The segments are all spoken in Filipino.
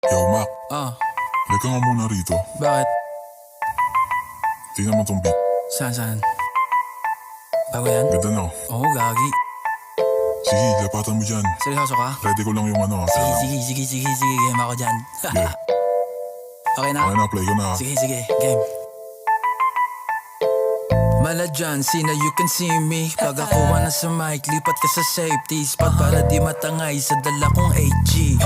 Yo, Mac. Ah, Halika nga muna rito. bakit? Tingnan mo tong beat. Saan? Bago yan? Ganda no? Oo, gagi. Sige, lapatan mo dyan. Seryoso ka? Ready ko lang yung ano. Sige, game ako dyan. Yeah. Okay na? Okay na, play ko na. Sige, game. Mala dyan, sina you can see me. Pag ako nasa mic, lipat ka sa safety spot para di matangay sa dala kong 8G.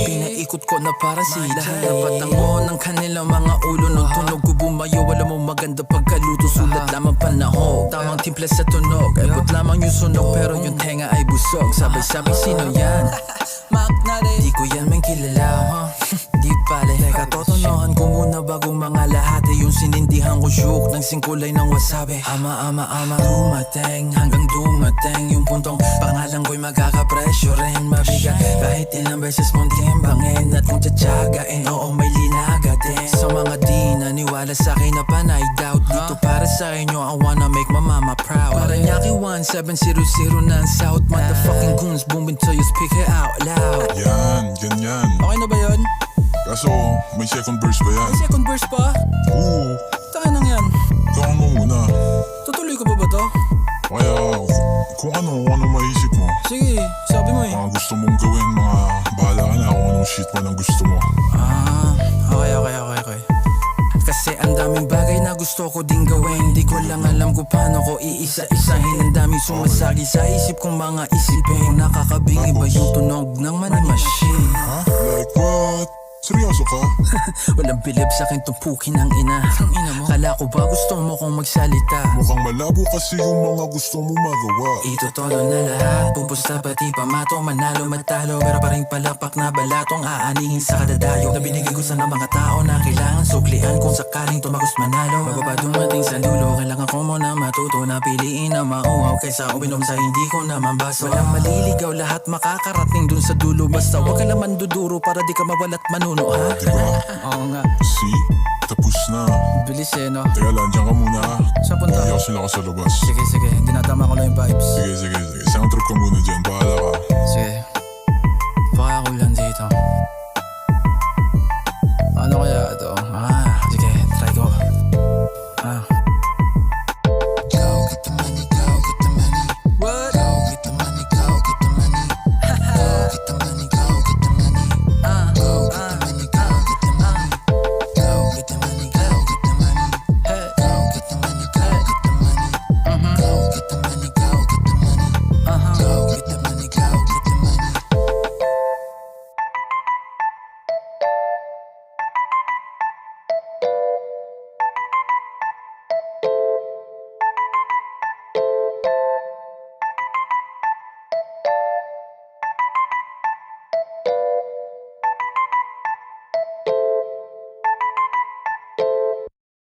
Pinaikot ko na para sila. Napatango ng kanilang mga ulo. Nung tunog ko bumayo, alam mo maganda pagkaluto. Sulat lamang panahon, tamang timpla sa tunog. Ebot lamang yung sunog, pero yung tenga ay busog. Sabay-sabay sino yan? Di ko yan man kilala, huh? Di pala, teka, totonohan ko muna bago mga lahat. Yung sinindihan ko shook ng singkulay ng wasabi. Ama, dumating hanggang dumating yung puntong pangalan ko'y magkakapresyo rin mabigat. Kahit ilang beses mong timbangin at kung tsatsagain, oo may linaga din. Sa mga di naniwala sa'kin na panay doubt, dito para sa inyo I wanna make my mama proud. Paranaque 1700 na South. Motherfucking goons booming till you speak it out loud. Yan, ganyan. Okay na ba yun? Kaso, may second verse pa yan. Second verse pa? Oo, Tayo nang yan. ikaw mo muna. Tutuloy ko ba to? Kaya, kung ano maisip mo. Sige, sabi mo eh. Mga gusto mong gawin, mga bahala ka na kung anong shit man ang gusto mo. Okay. Kasi ang daming bagay na gusto ko din gawin. Di ko lang alam kung paano ko iisa-isahin. Ang daming sumasagi sa isip kong mga isipin. Nakakabingi ba yung tunog ng money machine? Ha? Like what? Seryoso ka? Walang bilib sa akin tumpukin ng ina. Kala ko ba gusto mo kong magsalita? Mukhang malabo kasi yung mga gusto mo magawa. Itutolo na lahat, pupusta pati pamato. Manalo matalo, pero pa rin palapak na balatong aanihin sa kadadayo. Na binigay ko sa mga tao na kailangan suklian. Kung sakaling tumagos manalo, bababa dumating sa dulo. Kailangan ko muna matuto na piliin na mauhaw kaysa uminom sa hindi ko naman baso. Walang maliligaw, lahat makakarating dun sa dulo. Basta wag ka naman duduro para di ka mawalat manuno, ha? Diba? Oo nga, See? Tapos na. bilis eh no. Teka lang, dyan ka muna. Saan punta? Iiyak sila ka sa labas. Sige, dinadama ko lang yung vibes. Sige. Sound trip ka muna dyan. Bahala ka. Sige.